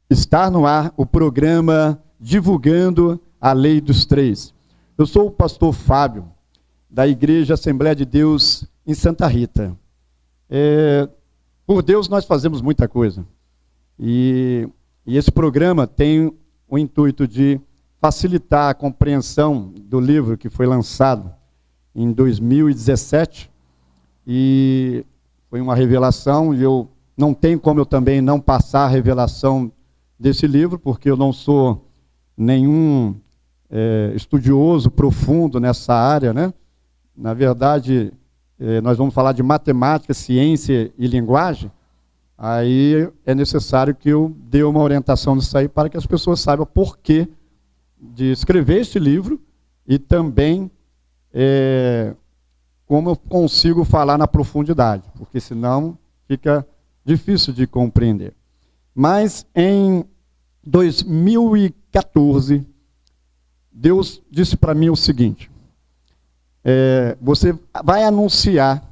Está no ar o programa Divulgando a Lei dos Três. Eu sou o pastor Fábio, da Igreja Assembleia de Deus em Santa Rita. Por Deus nós fazemos muita coisa. E esse programa tem o intuito de facilitar a compreensão do livro que foi lançado em 2017. E foi uma revelação, e eu não tenho como eu também não passar a revelação desse livro, porque eu não sou nenhum estudioso profundo nessa área, né? Na verdade, nós vamos falar de matemática, ciência e linguagem, aí é necessário que eu dê uma orientação nisso aí para que as pessoas saibam o porquê de escrever este livro e também como eu consigo falar na profundidade, porque senão fica difícil de compreender. Mas em 2014, Deus disse para mim o seguinte: você vai anunciar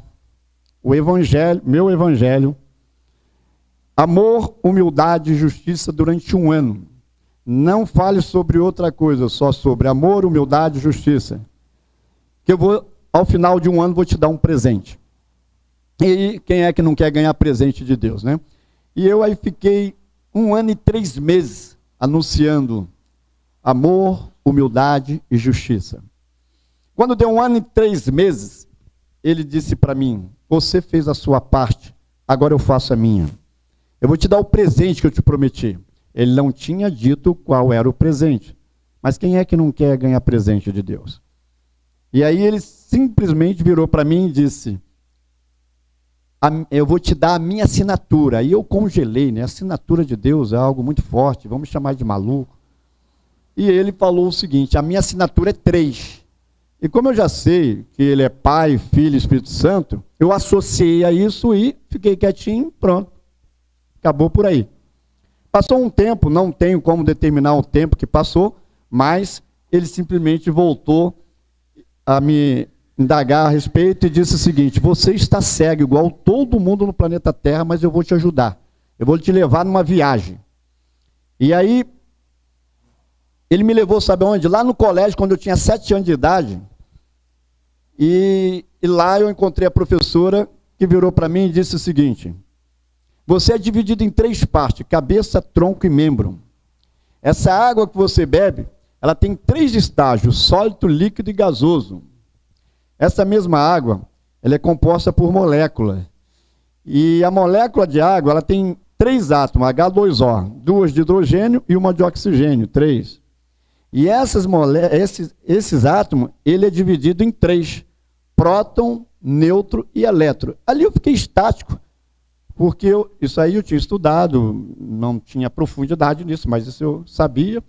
o evangelho, meu evangelho, amor, humildade e justiça durante um ano. Não fale sobre outra coisa, só sobre amor, humildade e justiça. Que eu vou, ao final de um ano, vou te dar um presente. E quem é que não quer ganhar presente de Deus, né? E eu aí fiquei 1 ano e 3 meses anunciando amor, humildade e justiça. Quando deu 1 ano e 3 meses, ele disse para mim: você fez a sua parte, agora eu faço a minha. Eu vou te dar o presente que eu te prometi. Ele não tinha dito qual era o presente. Mas quem é que não quer ganhar presente de Deus? E aí ele simplesmente virou para mim e disse: eu vou te dar a minha assinatura. Aí eu congelei, né? A assinatura de Deus é algo muito forte, vamos chamar de maluco. E ele falou o seguinte: a minha assinatura é 3. E como eu já sei que ele é Pai, Filho e Espírito Santo, eu associei a isso e fiquei quietinho, pronto. Acabou por aí. Passou um tempo, não tenho como determinar o tempo que passou, mas ele simplesmente voltou a me indagar a respeito e disse o seguinte: você está cego igual todo mundo no planeta Terra, mas eu vou te ajudar. Eu vou te levar numa viagem. E aí, ele me levou, sabe onde? Lá no colégio, quando eu tinha 7 anos de idade. E lá eu encontrei a professora que virou para mim e disse o seguinte: você é dividido em 3 partes, cabeça, tronco e membro. Essa água que você bebe, ela tem 3 estágios, sólido, líquido e gasoso. Essa mesma água, ela é composta por moléculas. E a molécula de água, ela tem 3 átomos, H2O, 2 de hidrogênio e 1 de oxigênio, 3. E esses átomos, ele é dividido em 3, próton, nêutron e elétron. Ali eu fiquei estático, porque isso aí eu tinha estudado, não tinha profundidade nisso, mas isso eu sabia.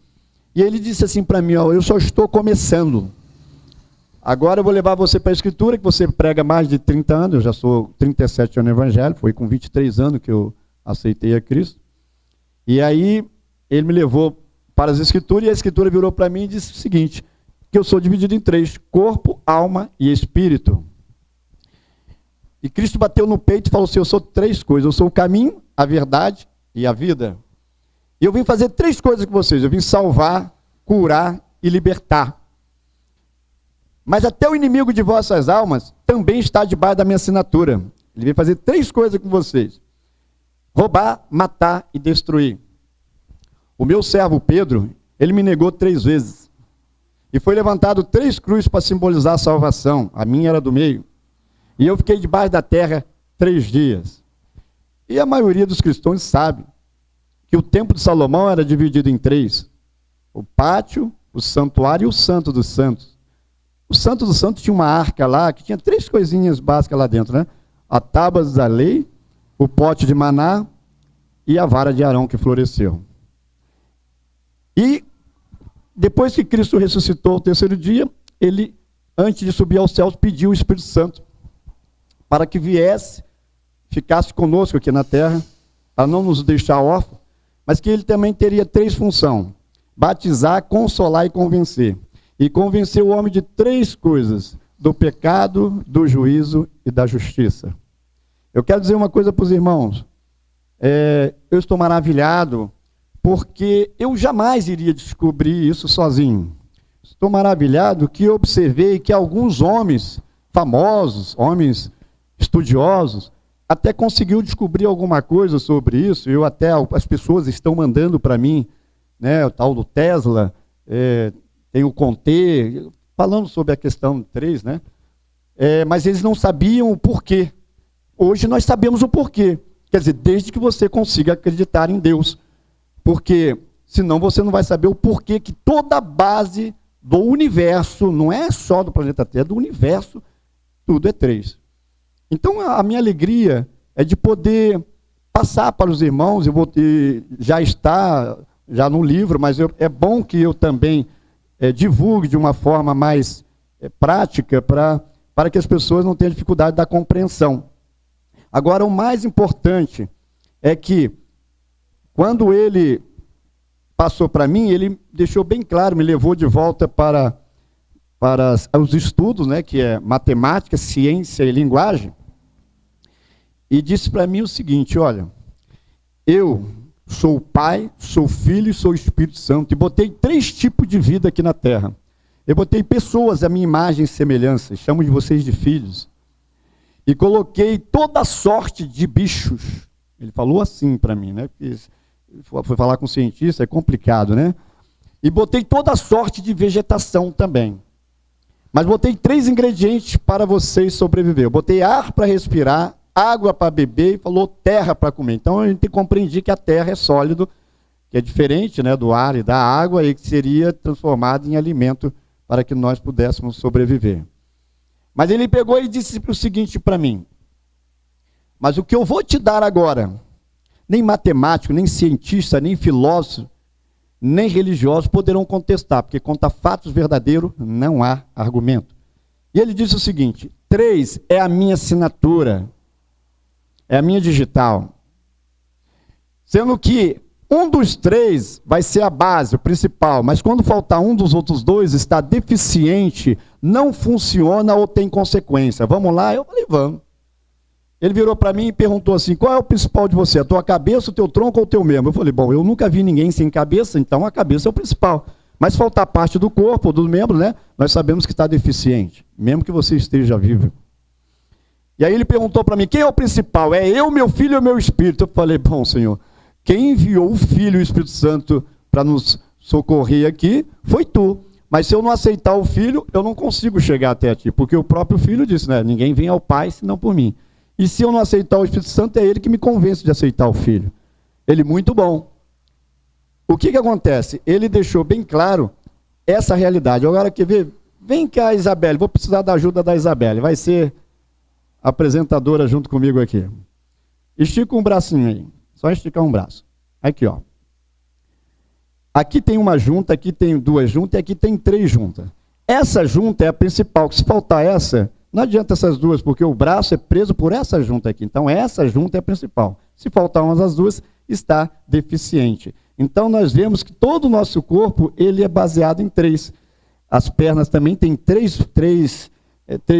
E ele disse assim para mim: ó, eu só estou começando. Agora eu vou levar você para a Escritura, que você prega mais de 30 anos, eu já sou 37 anos no Evangelho, foi com 23 anos que eu aceitei a Cristo. E aí ele me levou para as Escrituras, e a Escritura virou para mim e disse o seguinte: que eu sou dividido em 3, corpo, alma e espírito. E Cristo bateu no peito e falou assim: eu sou 3 coisas, eu sou o caminho, a verdade e a vida. E eu vim fazer 3 coisas com vocês, eu vim salvar, curar e libertar. Mas até o inimigo de vossas almas também está debaixo da minha assinatura. Ele veio fazer 3 coisas com vocês: roubar, matar e destruir. O meu servo Pedro, ele me negou 3 vezes. E foi levantado 3 cruzes para simbolizar a salvação. A minha era do meio. E eu fiquei debaixo da terra 3 dias. E a maioria dos cristãos sabe que o templo de Salomão era dividido em 3. O pátio, o santuário e o santo dos santos. O santo dos santos tinha uma arca lá, que tinha 3 coisinhas básicas lá dentro, né? A tábua da lei, o pote de maná e a vara de Arão que floresceu. E depois que Cristo ressuscitou o 3º dia, ele, antes de subir aos céus, pediu o Espírito Santo para que viesse, ficasse conosco aqui na terra, para não nos deixar órfãos, mas que ele também teria 3 funções: batizar, consolar e convencer. E convencer o homem de 3 coisas: do pecado, do juízo e da justiça. Eu quero dizer uma coisa para os irmãos. Eu estou maravilhado, porque eu jamais iria descobrir isso sozinho. Estou maravilhado que eu observei que alguns homens famosos, homens estudiosos, até conseguiu descobrir alguma coisa sobre isso. As pessoas estão mandando para mim, né, o tal do Tesla, tem o Conte, falando sobre a questão 3, né? Mas eles não sabiam o porquê. Hoje nós sabemos o porquê. Quer dizer, desde que você consiga acreditar em Deus. Porque senão você não vai saber o porquê que toda a base do universo, não é só do planeta Terra, do universo, tudo é 3. Então a minha alegria é de poder passar para os irmãos, já está já no livro, mas é bom que eu também divulgue de uma forma mais prática para que as pessoas não tenham dificuldade da compreensão. Agora, o mais importante é que, quando ele passou para mim, ele deixou bem claro, me levou de volta para os estudos, né, que é matemática, ciência e linguagem, e disse para mim o seguinte: olha, eu sou o Pai, sou o Filho e sou o Espírito Santo, e botei 3 tipos de vida aqui na Terra. Eu botei pessoas à minha imagem e semelhança, chamo de vocês de filhos, e coloquei toda sorte de bichos. Ele falou assim para mim, né? Foi falar com um cientista, é complicado, né? E botei toda sorte de vegetação também. Mas botei 3 ingredientes para vocês sobreviver. Eu botei ar para respirar, água para beber e falou terra para comer. Então a gente compreendia que a terra é sólido, que é diferente, né, do ar e da água, e que seria transformado em alimento para que nós pudéssemos sobreviver. Mas ele pegou e disse o seguinte para mim: mas o que eu vou te dar agora, nem matemático, nem cientista, nem filósofo, nem religioso poderão contestar, porque contra fatos verdadeiros não há argumento. E ele disse o seguinte: 3 é a minha assinatura, é a minha digital. Sendo que um dos 3 vai ser a base, o principal, mas quando faltar um dos outros 2, está deficiente, não funciona ou tem consequência. Vamos lá? Eu falei, vamos. Ele virou para mim e perguntou assim: qual é o principal de você? A tua cabeça, o teu tronco ou o teu membro? Eu falei, bom, eu nunca vi ninguém sem cabeça, então a cabeça é o principal. Mas faltar parte do corpo ou do membro, né? Nós sabemos que está deficiente, mesmo que você esteja vivo. E aí ele perguntou para mim: quem é o principal? É eu, meu filho ou meu espírito? Eu falei, bom, Senhor, quem enviou o Filho e o Espírito Santo para nos socorrer aqui foi tu. Mas se eu não aceitar o Filho, eu não consigo chegar até ti, porque o próprio Filho disse, né? Ninguém vem ao Pai senão por mim. E se eu não aceitar o Espírito Santo, é ele que me convence de aceitar o Filho. Ele muito bom. O que acontece? Ele deixou bem claro essa realidade. Agora, quer ver? Vem cá, Isabelle, vou precisar da ajuda da Isabelle. Vai ser apresentadora junto comigo aqui. Estica um bracinho aí. Só esticar um braço. Aqui, ó. Aqui tem uma junta, aqui tem 2 juntas e aqui tem 3 juntas. Essa junta é a principal, que se faltar essa, não adianta essas 2, porque o braço é preso por essa junta aqui. Então, essa junta é a principal. Se faltar uma das 2, está deficiente. Então, nós vemos que todo o nosso corpo, ele é baseado em 3. As pernas também têm 3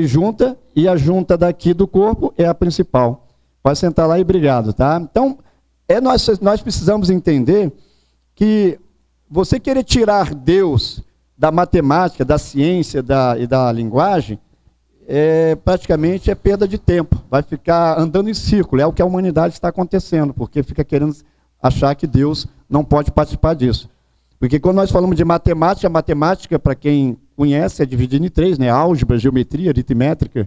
juntas, e a junta daqui do corpo é a principal. Pode sentar lá e obrigado, tá? Então, nós precisamos entender que você querer tirar Deus da matemática, da ciência e da linguagem, praticamente é perda de tempo. Vai ficar andando em círculo. É o que a humanidade está acontecendo, porque fica querendo achar que Deus não pode participar disso. Porque quando nós falamos de matemática, a matemática, para quem conhece, é dividida em 3, né? Álgebra, geometria, aritmética.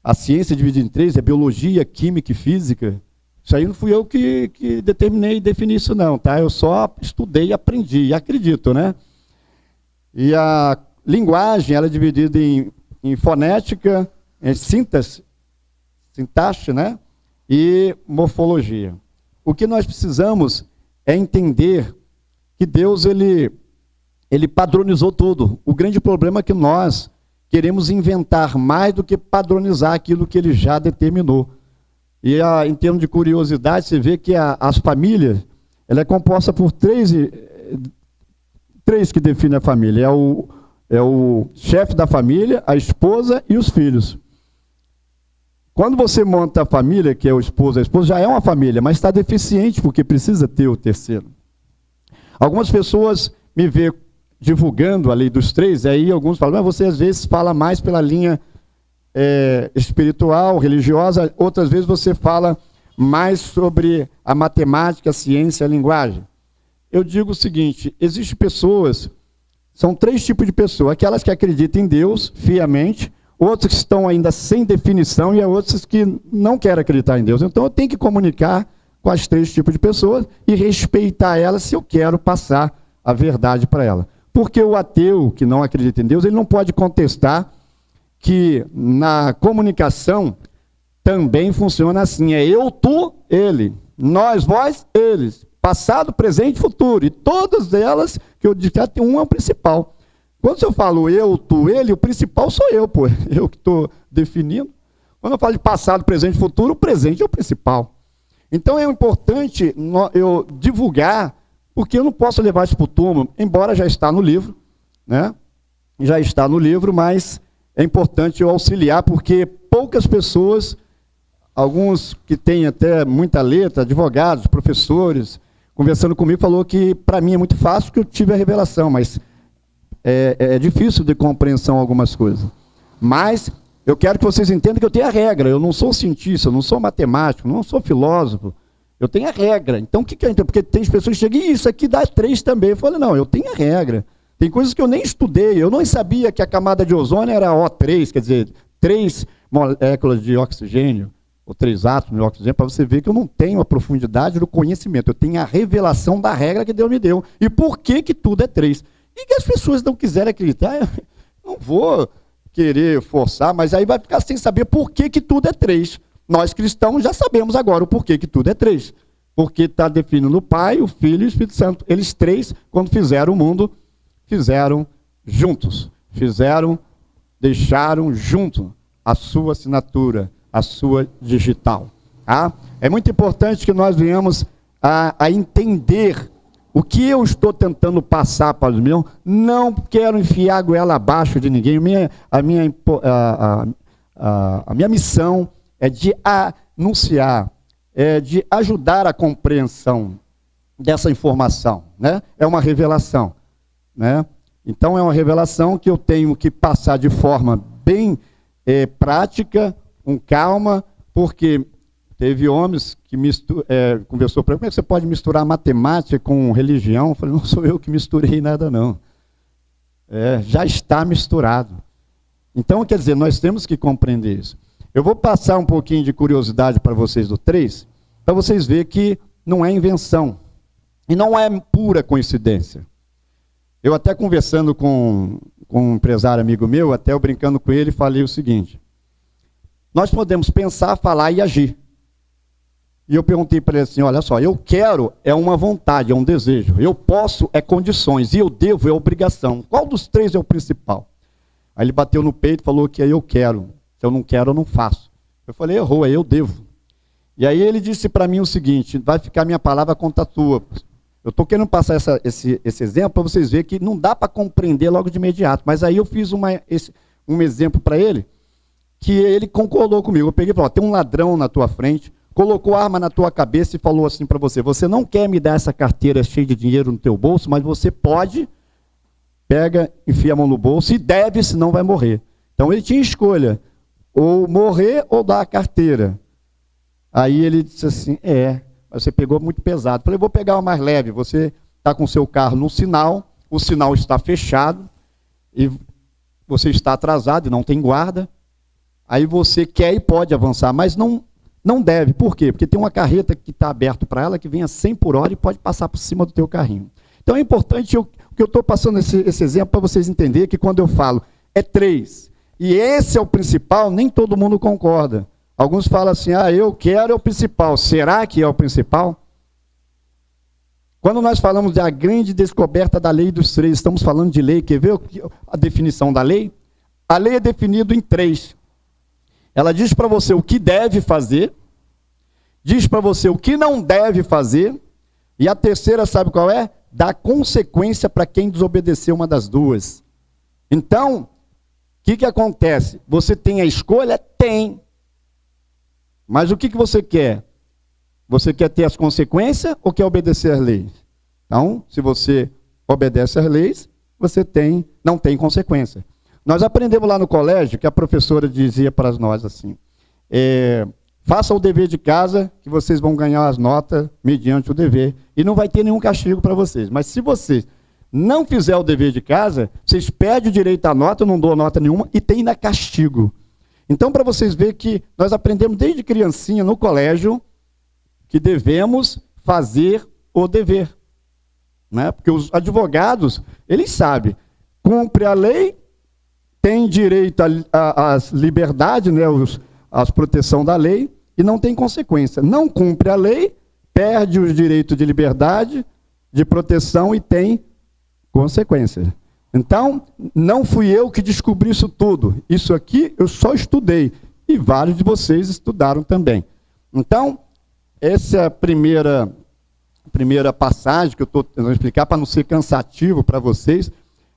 A ciência é dividida em 3, é biologia, química e física. Isso aí não fui eu que determinei e defini isso não, tá? Eu só estudei e aprendi, e acredito, né? E a linguagem, ela é dividida em fonética, sintaxe, né? E morfologia. O que nós precisamos é entender que Deus, ele padronizou tudo. O grande problema é que nós queremos inventar mais do que padronizar aquilo que ele já determinou. E em termos de curiosidade, você vê que as famílias, ela é composta por 3 que definem a família. É o chefe da família, a esposa e os filhos. Quando você monta a família, que é o esposo, a esposa já é uma família, mas está deficiente porque precisa ter o terceiro. Algumas pessoas me veem divulgando a lei dos três, aí alguns falam, mas você às vezes fala mais pela linha espiritual, religiosa, outras vezes você fala mais sobre a matemática, a ciência, a linguagem. Eu digo o seguinte, existem pessoas, são três tipos de pessoas, aquelas que acreditam em Deus fiamente, outras que estão ainda sem definição e outras que não querem acreditar em Deus. Então eu tenho que comunicar com as três tipos de pessoas e respeitar elas se eu quero passar a verdade para ela. Porque o ateu que não acredita em Deus, ele não pode contestar que na comunicação também funciona assim, é eu, tu, ele, nós, vós, eles, passado, presente e futuro, e todas elas, que eu disse, um é o principal. Quando eu falo eu, tu, ele, o principal sou eu, pô, eu que estou definindo. Quando eu falo de passado, presente e futuro, o presente é o principal. Então é importante eu divulgar, porque eu não posso levar isso para o túmulo, embora já está no livro, né? Já está no livro, mas é importante eu auxiliar, porque poucas pessoas, alguns que têm até muita letra, advogados, professores, conversando comigo, falou que para mim é muito fácil, que eu tive a revelação, mas é difícil de compreensão algumas coisas. Mas eu quero que vocês entendam que eu tenho a regra, eu não sou cientista, eu não sou matemático, não sou filósofo, eu tenho a regra. Então o que eu entendo? Porque tem pessoas que chegam, e isso aqui dá 3 também. Eu falei, não, eu tenho a regra. Tem coisas que eu nem estudei, eu não sabia que a camada de ozônio era O3, quer dizer, 3 moléculas de oxigênio, ou 3 átomos de oxigênio, para você ver que eu não tenho a profundidade do conhecimento, eu tenho a revelação da regra que Deus me deu. E por que tudo é 3? E que as pessoas não quiserem acreditar, eu não vou querer forçar, mas aí vai ficar sem saber por que tudo é 3. Nós cristãos já sabemos agora o porquê que tudo é 3. Porque está definindo o Pai, o Filho e o Espírito Santo. Eles 3, quando fizeram o mundo, fizeram juntos. Deixaram junto a sua assinatura, a sua digital. Tá? É muito importante que nós venhamos a entender o que eu estou tentando passar para os meus. Não quero enfiar a goela abaixo de ninguém. A minha missão é de anunciar, é de ajudar a compreensão dessa informação. Né? É uma revelação. Né? Então é uma revelação que eu tenho que passar de forma bem prática, com calma, porque teve homens que conversou para mim, como é que você pode misturar matemática com religião? Eu falei, não sou eu que misturei nada não. Já está misturado. Então, quer dizer, nós temos que compreender isso. Eu vou passar um pouquinho de curiosidade para vocês do 3, para vocês verem que não é invenção. E não é pura coincidência. Eu até conversando com um empresário amigo meu, até eu brincando com ele, falei o seguinte, nós podemos pensar, falar e agir. E eu perguntei para ele assim, olha só, eu quero é uma vontade, é um desejo. Eu posso é condições, e eu devo é obrigação. Qual dos 3 é o principal? Aí ele bateu no peito e falou que eu quero. Se eu não quero, eu não faço. Eu falei, errou, é eu devo. E aí ele disse para mim o seguinte, vai ficar minha palavra contra a tua. Eu estou querendo passar esse exemplo para vocês verem que não dá para compreender logo de imediato. Mas aí eu fiz um exemplo para ele, que ele concordou comigo. Eu peguei e falei, tem um ladrão na tua frente, colocou a arma na tua cabeça e falou assim para você, você não quer me dar essa carteira cheia de dinheiro no teu bolso, mas você pode, pega, enfia a mão no bolso e deve, senão vai morrer. Então ele tinha escolha, ou morrer ou dar a carteira. Aí ele disse assim, você pegou muito pesado. Eu falei, vou pegar uma mais leve, você está com o seu carro no sinal, o sinal está fechado, e você está atrasado e não tem guarda, aí você quer e pode avançar, mas não deve. Por quê? Porque tem uma carreta que está aberta para ela, que vem a 100 por hora e pode passar por cima do teu carrinho. Então é importante, que eu estou passando esse exemplo para vocês entenderem que quando eu falo é 3, e esse é o principal, nem todo mundo concorda. Alguns falam assim, eu quero é o principal. Será que é o principal? Quando nós falamos da grande descoberta da lei dos 3, estamos falando de lei, quer ver a definição da lei? A lei é definida em 3. Ela diz para você o que deve fazer, diz para você o que não deve fazer, e a terceira, sabe qual é? Dá consequência para quem desobedecer uma das duas. Então, o que acontece? Você tem a escolha? Tem. Mas o que você quer? Você quer ter as consequências ou quer obedecer às leis? Então, se você obedece às leis, você não tem consequência. Nós aprendemos lá no colégio que a professora dizia para nós assim, faça o dever de casa que vocês vão ganhar as notas mediante o dever e não vai ter nenhum castigo para vocês. Mas se vocês não fizer o dever de casa, vocês perdem o direito à nota, não dou nota nenhuma e tem ainda castigo. Então, para vocês verem que nós aprendemos desde criancinha no colégio que devemos fazer o dever. Né? Porque os advogados, eles sabem, cumpre a lei, tem direito às liberdades, né? Às proteção da lei, e não tem consequência. Não cumpre a lei, perde os direitos de liberdade, de proteção e tem consequência. Então, não fui eu que descobri isso tudo. Isso aqui eu só estudei. E vários de vocês estudaram também. Então, essa é a primeira passagem que eu estou tentando explicar, para não ser cansativo para vocês,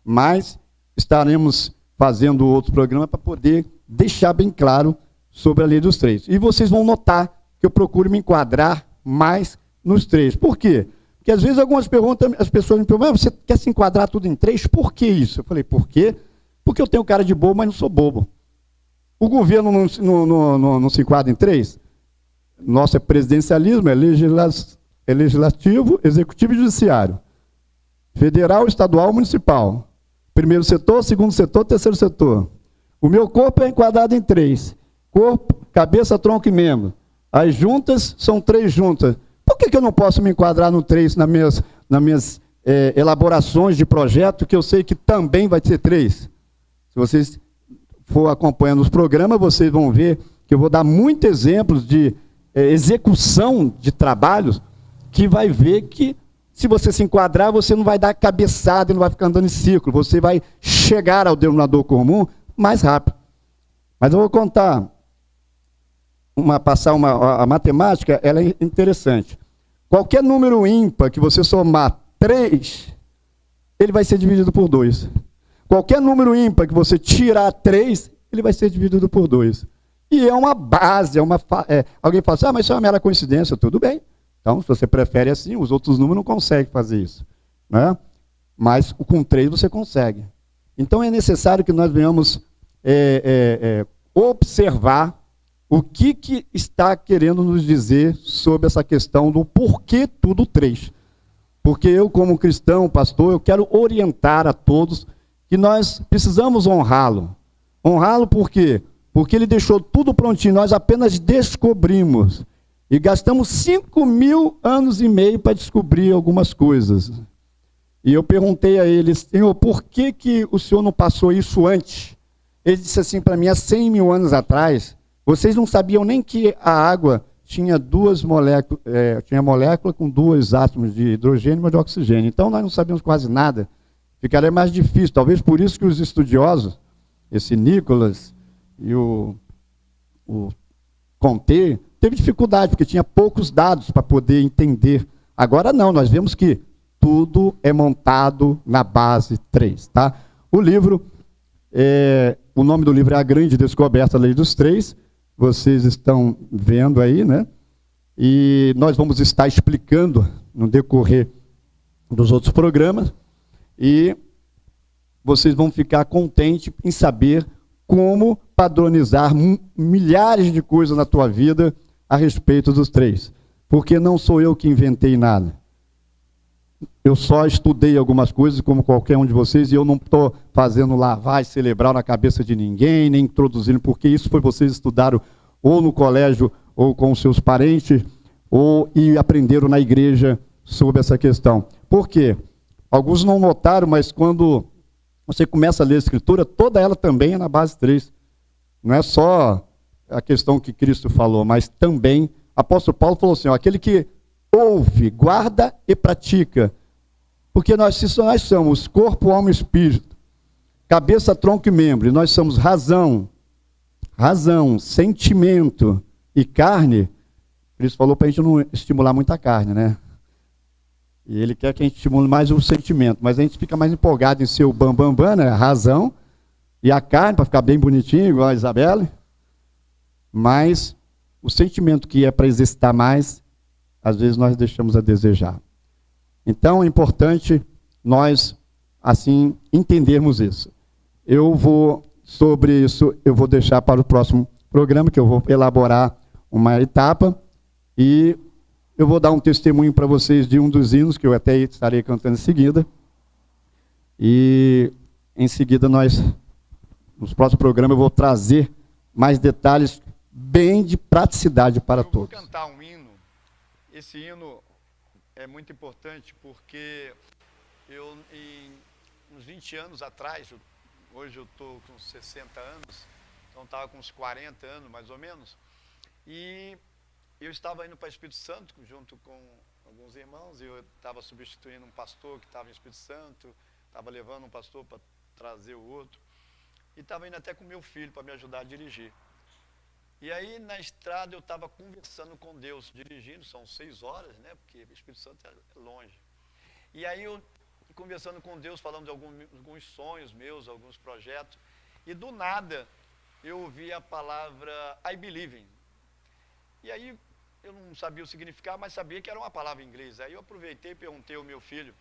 mas estaremos fazendo outro programa para poder deixar bem claro sobre a lei dos três. E vocês vão notar que eu procuro me enquadrar mais nos três. Por quê? Porque às vezes as pessoas me perguntam, você quer se enquadrar tudo em três? Por que isso? Eu falei, por quê? Porque eu tenho cara de bobo, mas não sou bobo. O governo não se enquadra em três? Nosso é presidencialismo, é legislativo, executivo e judiciário. Federal, estadual, municipal. Primeiro setor, segundo setor, terceiro setor. O meu corpo é enquadrado em três. Corpo, cabeça, tronco e membro. As juntas são três juntas. Por que eu não posso me enquadrar no três nas minhas elaborações de projeto, que eu sei que também vai ser três? Se vocês for acompanhando os programas, vocês vão ver que eu vou dar muitos exemplos de execução de trabalhos, que vai ver que, se você se enquadrar, você não vai dar cabeçada e não vai ficar andando em círculo, você vai chegar ao denominador comum mais rápido. Mas eu vou contar, a matemática, ela é interessante. Qualquer número ímpar que você somar 3, ele vai ser dividido por 2. Qualquer número ímpar que você tirar 3, ele vai ser dividido por 2. E é uma base, alguém fala assim, mas isso é uma mera coincidência, tudo bem. Então, se você prefere assim, os outros números não conseguem fazer isso. Né? Mas com 3 você consegue. Então, é necessário que nós venhamos observar o que está querendo nos dizer sobre essa questão do porquê tudo 3. Porque eu, como cristão, pastor, eu quero orientar a todos que nós precisamos honrá-lo. Honrá-lo por quê? Porque ele deixou tudo prontinho, nós apenas descobrimos. E gastamos 5.000 anos e meio para descobrir algumas coisas. E eu perguntei a ele, Senhor, por que o Senhor não passou isso antes? Ele disse assim para mim, há 100.000 anos atrás, vocês não sabiam nem que a água tinha duas moléculas, tinha molécula com 2 átomos de hidrogênio e de oxigênio. Então nós não sabíamos quase nada. Ficaria mais difícil, talvez por isso que os estudiosos, esse Nicolas e o Comte, teve dificuldade, porque tinha poucos dados para poder entender. Agora não, nós vemos que tudo é montado na base 3. Tá? O livro, o nome do livro é A Grande Descoberta, a Lei dos Três. Vocês estão vendo aí, né? E nós vamos estar explicando no decorrer dos outros programas. E vocês vão ficar contentes em saber como padronizar milhares de coisas na tua vida a respeito dos três. Porque não sou eu que inventei nada. Eu só estudei algumas coisas, como qualquer um de vocês, e eu não estou fazendo lavagem cerebral na cabeça de ninguém, nem introduzindo, porque isso foi vocês estudaram ou no colégio, ou com seus parentes, e aprenderam na igreja sobre essa questão. Por quê? Alguns não notaram, mas quando você começa a ler a Escritura, toda ela também é na base 3. Não é só a questão que Cristo falou, mas também, o apóstolo Paulo falou assim, aquele que ouve, guarda e pratica. Porque nós somos corpo, alma e espírito, cabeça, tronco e membro, e nós somos razão, sentimento e carne. Cristo falou para a gente não estimular muito a carne, né? E ele quer que a gente estimule mais o sentimento, mas a gente fica mais empolgado em ser o bambambam, né? A razão, e a carne, para ficar bem bonitinho, igual a Isabelle. Mas o sentimento que é para exercitar mais, às vezes nós deixamos a desejar. Então, é importante nós, assim, entendermos isso. Sobre isso, eu vou deixar para o próximo programa, que eu vou elaborar uma etapa, e eu vou dar um testemunho para vocês de um dos hinos, que eu até estarei cantando em seguida. E, em seguida, nos próximos programas, eu vou trazer mais detalhes, bem de praticidade para todos. Eu vou cantar um hino. Esse hino é muito importante, porque uns 20 anos atrás, hoje eu estou com 60 anos, então estava com uns 40 anos, mais ou menos, e eu estava indo para o Espírito Santo, junto com alguns irmãos, e eu estava substituindo um pastor que estava em Espírito Santo, estava levando um pastor para trazer o outro, e estava indo até com meu filho para me ajudar a dirigir. E aí, na estrada, eu estava conversando com Deus, dirigindo, são 6 horas, né, porque o Espírito Santo é longe. E aí, eu conversando com Deus, falando de alguns sonhos meus, alguns projetos, e do nada, eu ouvi a palavra I believe in. E aí, eu não sabia o significado, mas sabia que era uma palavra em inglês. Aí eu aproveitei e perguntei ao meu filho,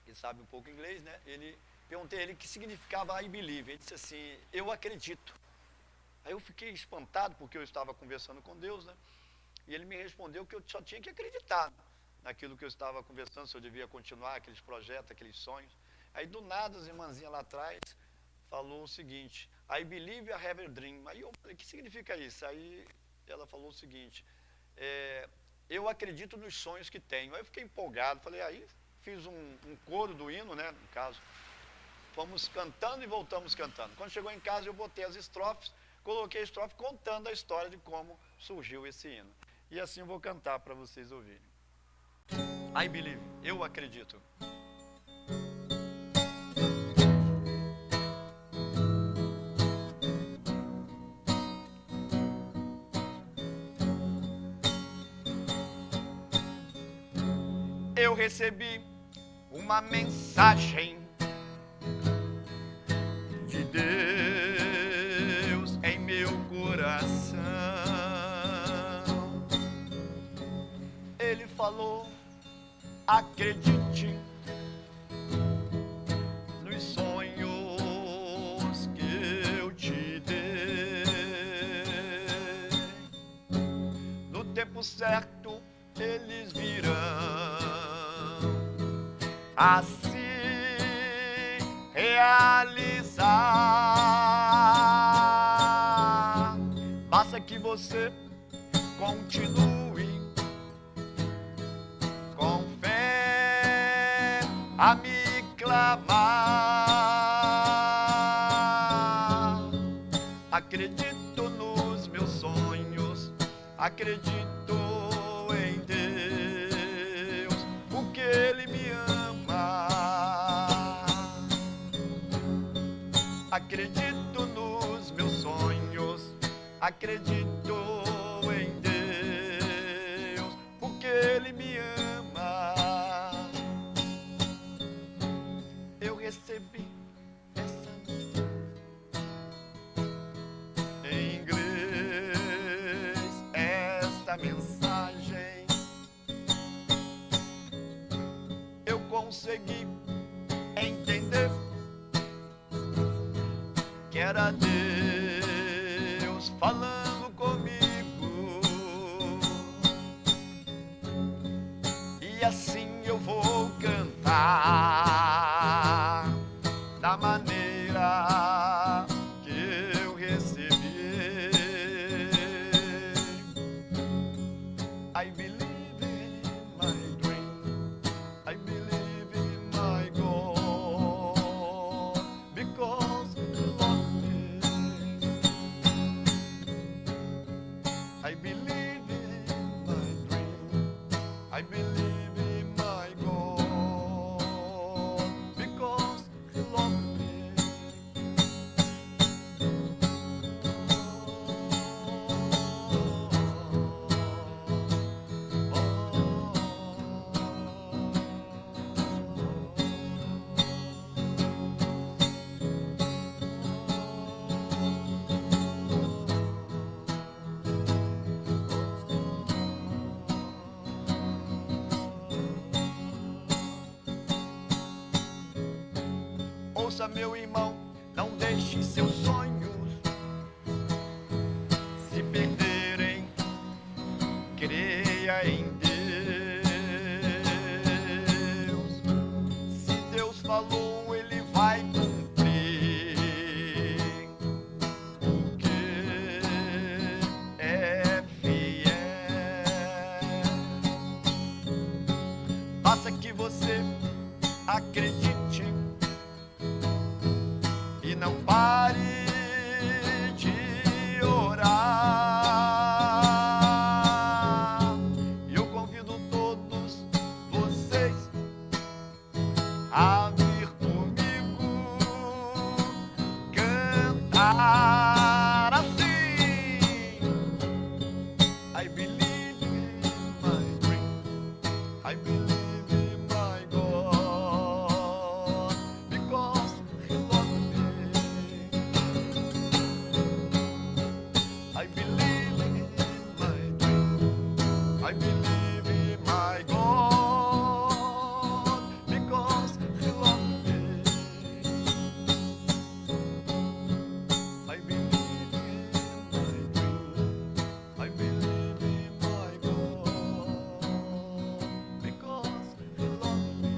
que sabe um pouco inglês, né, perguntei a ele o que significava I believe. Ele disse assim, eu acredito. Aí eu fiquei espantado, porque eu estava conversando com Deus, né? E ele me respondeu que eu só tinha que acreditar naquilo que eu estava conversando, se eu devia continuar aqueles projetos, aqueles sonhos. Aí do nada, as irmãzinhas lá atrás falou o seguinte, I believe I have a dream. Aí eu falei, o que significa isso? Aí ela falou o seguinte, eu acredito nos sonhos que tenho. Aí eu fiquei empolgado, falei, aí fiz um coro do hino, né, no caso. Fomos cantando e voltamos cantando. Quando chegou em casa, eu botei as estrofes, coloquei a estrofe contando a história de como surgiu esse hino. E assim eu vou cantar para vocês ouvirem. I believe, eu acredito. Eu recebi uma mensagem de Deus em meu coração. Ele falou, acredite nos sonhos que eu te dei. No tempo certo eles virão a se realizar. Basta que você continue com fé a me clamar. Acredito nos meus sonhos, acredito em Deus, porque Ele me ama. Acredito nos meus sonhos, acredito em Deus, porque Ele me ama. Eu recebi essa em inglês, esta mensagem. Eu consegui entender que era Deus falando comigo. E assim eu vou cantar da maneira que eu recebi. I believe in my dream, I believe in my God, because He loved me. I believe in my dream, I believe in my God, ouça, meu irmão, não deixe seus sonhos se perderem. Creia em Deus. Se Deus falou, Ele vai cumprir, porque é fiel. Basta que você acredite e não pare de orar. Eu convido todos vocês a vir comigo cantar assim. I believe in my dream, I believe in my God, because He loved me. I believe in my dream, I believe in my God, because He loved me. I believe in my dream, I believe in my God, because He loved me.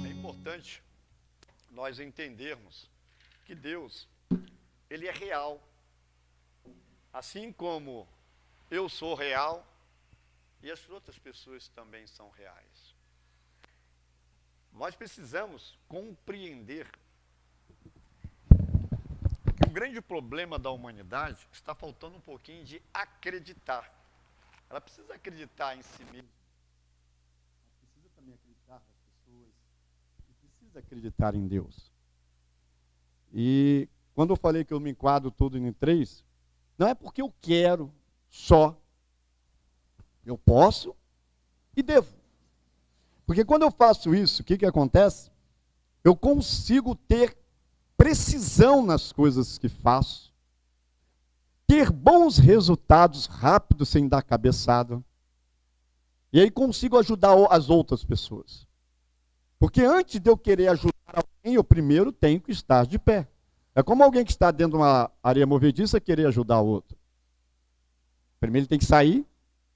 É importante nós entendermos que Deus, Ele é real. Assim como eu sou real, e as outras pessoas também são reais. Nós precisamos compreender que o grande problema da humanidade está faltando um pouquinho de acreditar. Ela precisa acreditar em si mesma. Precisa também acreditar nas pessoas. E precisa acreditar em Deus. E quando eu falei que eu me enquadro tudo em 3, não é porque eu quero só. Eu posso e devo. Porque quando eu faço isso, o que acontece? Eu consigo ter precisão nas coisas que faço, ter bons resultados rápidos sem dar cabeçada, e aí consigo ajudar as outras pessoas. Porque antes de eu querer ajudar alguém, eu primeiro tenho que estar de pé. É como alguém que está dentro de uma areia movediça querer ajudar o outro. Primeiro ele tem que sair,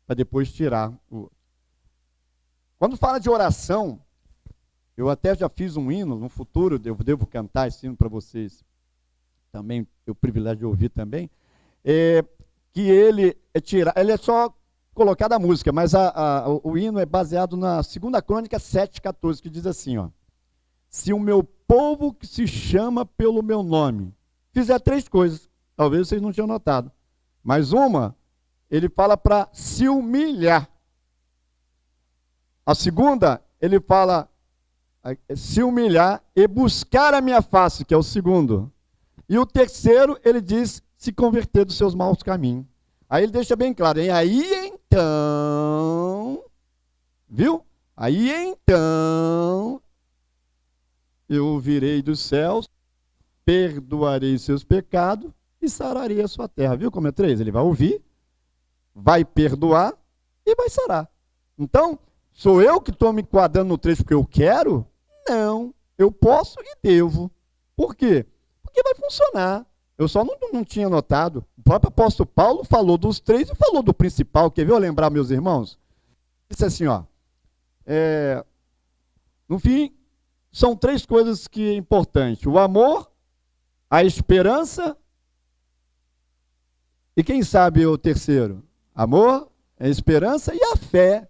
para depois tirar o outro. Quando fala de oração, eu até já fiz um hino, no futuro eu devo cantar esse hino para vocês, também, eu privilégio de ouvir também, que ele é só colocado a música, mas o hino é baseado na 2 Crônica 7,14, que diz assim, ó: se o meu povo que se chama pelo meu nome fizer 3 coisas, talvez vocês não tinham notado, mas uma, ele fala para se humilhar. A segunda, ele fala se humilhar e buscar a minha face, que é o segundo. E o terceiro, ele diz se converter dos seus maus caminhos. Aí ele deixa bem claro, hein? Aí então, viu? Aí então, eu virei dos céus, perdoarei seus pecados e sararei a sua terra. Viu como é 3? Ele vai ouvir, vai perdoar e vai sarar. Então, sou eu que estou me enquadrando no 3 porque eu quero? Não, eu posso e devo. Por quê? Porque vai funcionar. Eu só não tinha notado. O próprio apóstolo Paulo falou dos 3 e falou do principal. Quer ver eu lembrar, meus irmãos? Disse assim, ó. No fim, são 3 coisas que é importante. O amor, a esperança e quem sabe o terceiro? Amor, a esperança e a fé.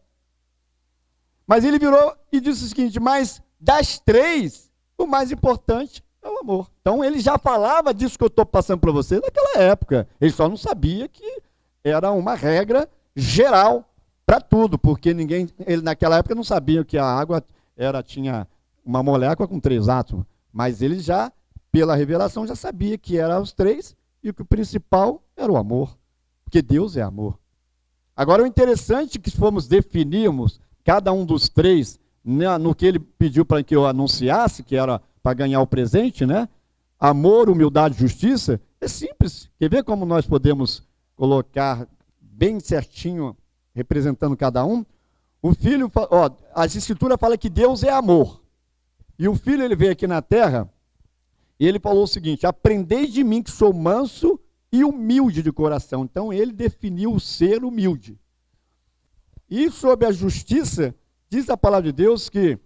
Mas ele virou e disse o seguinte, mas das 3, o mais importante é o amor. Então ele já falava disso que eu estou passando para você naquela época. Ele só não sabia que era uma regra geral para tudo, porque ele naquela época não sabia que a água tinha uma molécula com 3 átomos. Mas ele já, pela revelação, já sabia que eram os 3 e que o principal era o amor. Porque Deus é amor. Agora o interessante é que se formos definirmos cada um dos 3 no que ele pediu para que eu anunciasse, que era para ganhar o presente, né? Amor, humildade, justiça, é simples. Quer ver como nós podemos colocar bem certinho, representando cada um? O filho, ó, as escrituras falam que Deus é amor. E o filho, ele veio aqui na terra, e ele falou o seguinte: aprendei de mim que sou manso e humilde de coração. Então ele definiu o ser humilde. E sobre a justiça, diz a palavra de Deus que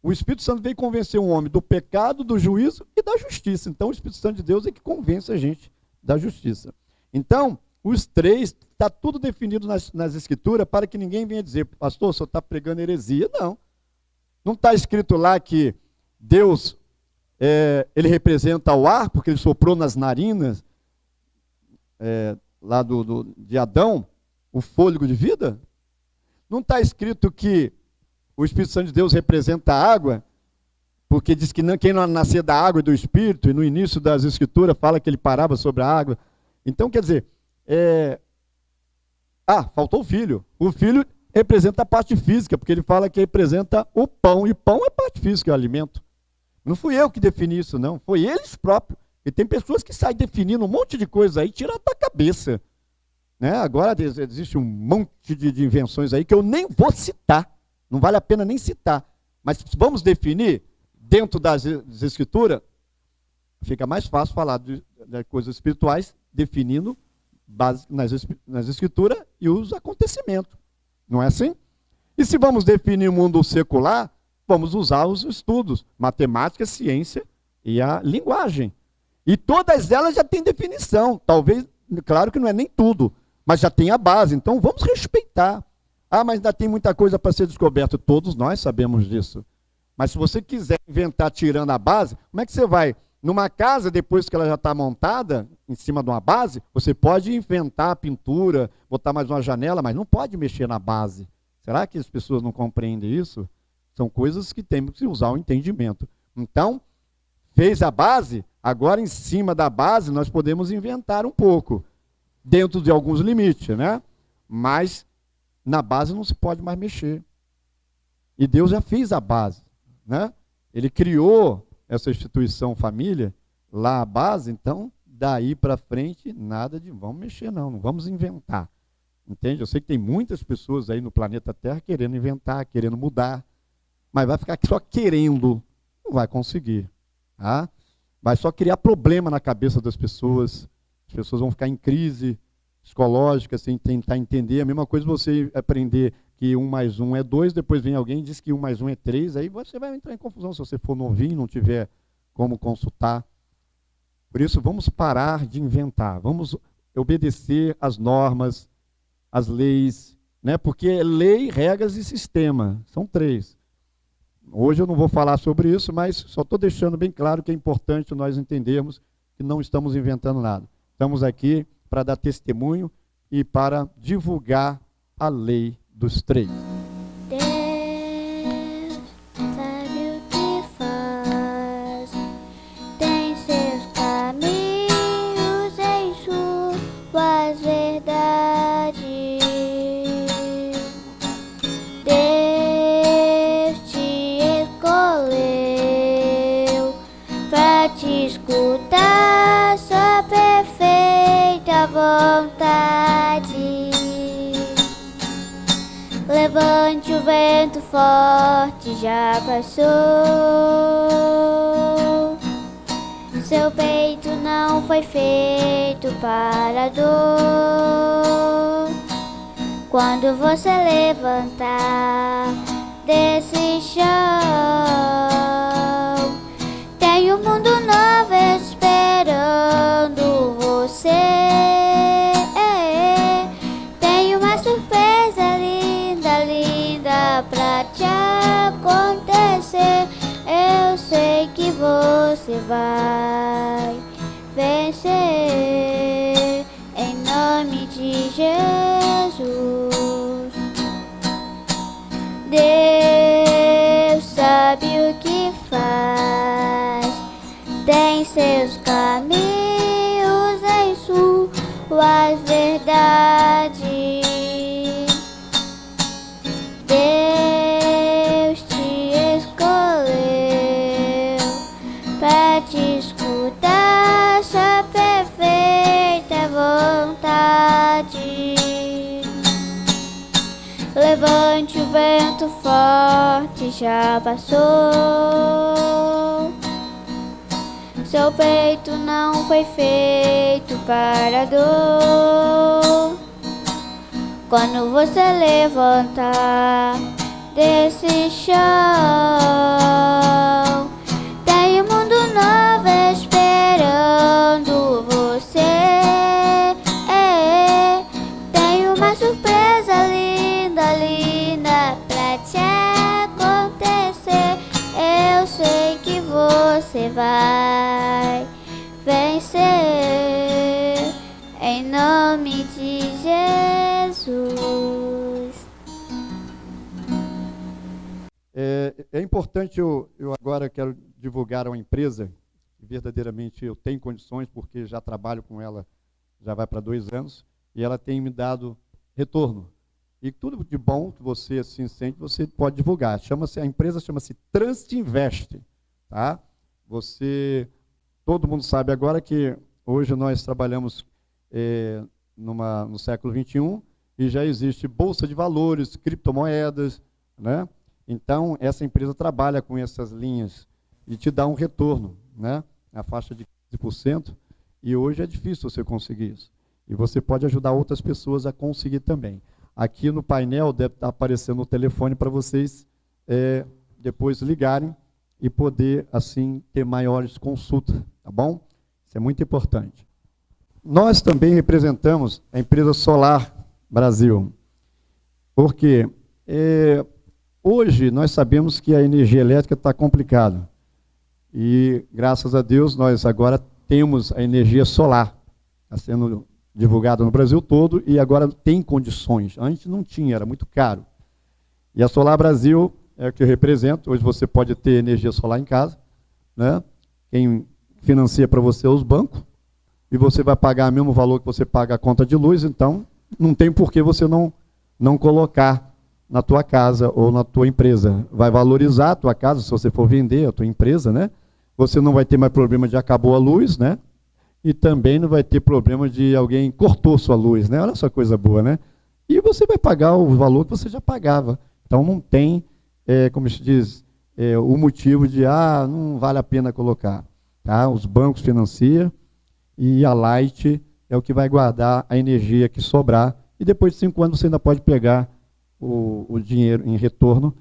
o Espírito Santo veio convencer um homem do pecado, do juízo e da justiça. Então o Espírito Santo de Deus é que convence a gente da justiça. Então, os três, está tudo definido nas escrituras para que ninguém venha dizer: pastor, o senhor está pregando heresia. Não. Não está escrito lá que Deus, ele representa o ar, porque ele soprou nas narinas lá de Adão o fôlego de vida? Não está escrito que o Espírito Santo de Deus representa a água, porque diz que quem não nascer da água e do Espírito, e no início das Escrituras fala que ele parava sobre a água. Então, quer dizer, faltou o filho. O filho representa a parte física, porque ele fala que representa o pão, e pão é parte física, é alimento. Não fui eu que defini isso, não. Foi eles próprios. E tem pessoas que saem definindo um monte de coisa aí, tira da cabeça. Né? Agora existe um monte de invenções aí que eu nem vou citar. Não vale a pena nem citar. Mas vamos definir dentro das escrituras, fica mais fácil falar de coisas espirituais, definindo base nas escrituras e os acontecimentos. Não é assim? E se vamos definir o mundo secular, vamos usar os estudos, matemática, ciência e a linguagem. E todas elas já têm definição. Talvez, claro que não é nem tudo, mas já tem a base. Então vamos respeitar. Mas ainda tem muita coisa para ser descoberta. Todos nós sabemos disso. Mas se você quiser inventar tirando a base, como é que você vai? Numa casa, depois que ela já está montada, em cima de uma base, você pode inventar a pintura, botar mais uma janela, mas não pode mexer na base. Será que as pessoas não compreendem isso? São coisas que temos que usar o entendimento. Então, fez a base, agora em cima da base nós podemos inventar um pouco, dentro de alguns limites, né? Mas na base não se pode mais mexer. E Deus já fez a base, né? Ele criou essa instituição família, lá a base, então, daí para frente, nada de vamos mexer não vamos inventar. Entende? Eu sei que tem muitas pessoas aí no planeta Terra querendo inventar, querendo mudar, mas vai ficar só querendo, não vai conseguir. Tá? Vai só criar problema na cabeça das pessoas, as pessoas vão ficar em crise psicológica, sem tentar entender. A mesma coisa você aprender que 1 mais 1 é 2, depois vem alguém e diz que 1 mais 1 é 3, aí você vai entrar em confusão se você for novinho, não tiver como consultar. Por isso, vamos parar de inventar, vamos obedecer às normas, às leis, né? Porque é lei, regras e sistema, são 3. Hoje eu não vou falar sobre isso, mas só estou deixando bem claro que é importante nós entendermos que não estamos inventando nada. Estamos aqui para dar testemunho e para divulgar a lei dos 3. Deus sabe o que faz, tem seus caminhos em suas verdades. Deus te escolheu para te escutar sua perfeita vontade. Levante o vento forte, já passou. Seu peito não foi feito para a dor. Quando você levantar desse chão, tem um mundo novo esperando você. Tem uma surpresa linda, linda pra te acontecer. Eu sei que você vai vencer em nome de Jesus. Deus sabe o que faz, tem seus caminhos em suas verdades. Deus te escolheu momento forte já passou. Seu peito não foi feito para a dor. Quando você levantar desse chão, tem um mundo novo esperando você. Tem uma surpresa linda, linda pra te acontecer. Eu sei que você vai vencer, em nome de Jesus. É importante, eu agora quero divulgar uma empresa que verdadeiramente eu tenho condições, porque já trabalho com ela, já vai para 2 anos, e ela tem me dado retorno. E tudo de bom que você assim sente, você pode divulgar. A empresa chama-se Transtinvest. Tá? Todo mundo sabe agora que hoje nós trabalhamos no século XXI e já existe bolsa de valores, criptomoedas, né? Então, essa empresa trabalha com essas linhas e te dá um retorno, né? Na faixa de 15%, e hoje é difícil você conseguir isso. E você pode ajudar outras pessoas a conseguir também. Aqui no painel deve estar aparecendo o telefone para vocês depois ligarem e poder, assim, ter maiores consultas, tá bom? Isso é muito importante. Nós também representamos a empresa Solar Brasil, porque hoje nós sabemos que a energia elétrica está complicada. E, graças a Deus, nós agora temos a energia solar. Está sendo divulgada no Brasil todo e agora tem condições. Antes não tinha, era muito caro. E a Solar Brasil é o que eu represento. Hoje você pode ter energia solar em casa, né? Quem financia para você é os bancos, e você vai pagar o mesmo valor que você paga a conta de luz, então não tem por que você não colocar na tua casa ou na tua empresa. Vai valorizar a tua casa, se você for vender a tua empresa, né? Você não vai ter mais problema de acabou a luz, né? E também não vai ter problema de alguém cortou sua luz, né? Olha só coisa boa, né? E você vai pagar o valor que você já pagava. Então não tem, como se diz, o motivo de, não vale a pena colocar. Tá? Os bancos financiam e a Light é o que vai guardar a energia que sobrar. E depois de 5 anos você ainda pode pegar o dinheiro em retorno.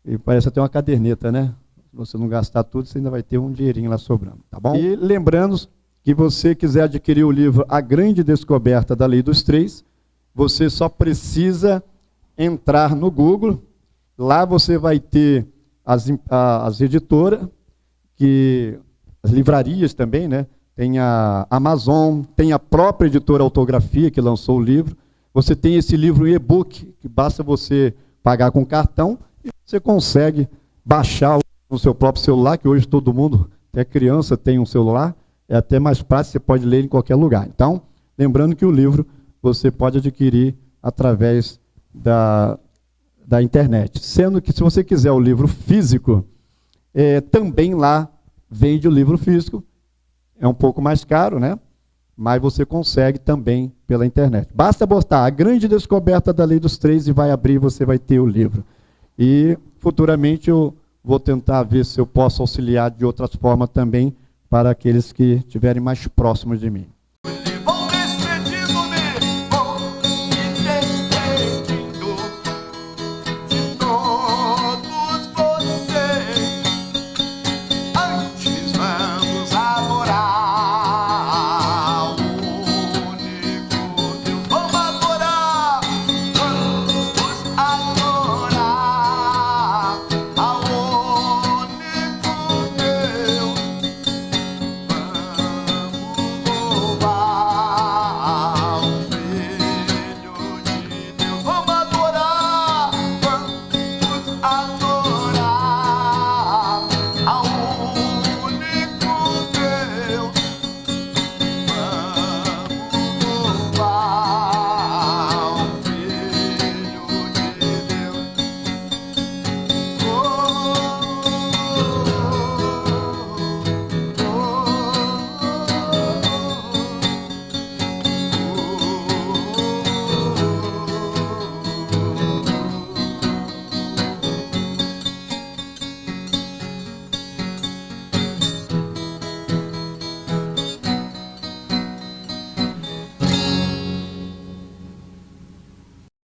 E parece até uma caderneta, né? Se você não gastar tudo, você ainda vai ter um dinheirinho lá sobrando. Tá bom? E lembrando que você quiser adquirir o livro A Grande Descoberta da Lei dos Três, você só precisa entrar no Google. Lá você vai ter as editoras, as livrarias também, né? Tem a Amazon, tem a própria editora Autografia, que lançou o livro. Você tem esse livro e-book, que basta você pagar com cartão, e você consegue baixar no seu próprio celular, que hoje todo mundo, até criança, tem um celular. É até mais prático, você pode ler em qualquer lugar. Então, lembrando que o livro você pode adquirir através da internet. Sendo que, se você quiser o livro físico, também lá vende o livro físico. É um pouco mais caro, né? Mas você consegue também pela internet. Basta botar A Grande Descoberta da Lei dos Três e vai abrir, você vai ter o livro. E, futuramente, eu vou tentar ver se eu posso auxiliar de outras formas também, para aqueles que estiverem mais próximos de mim.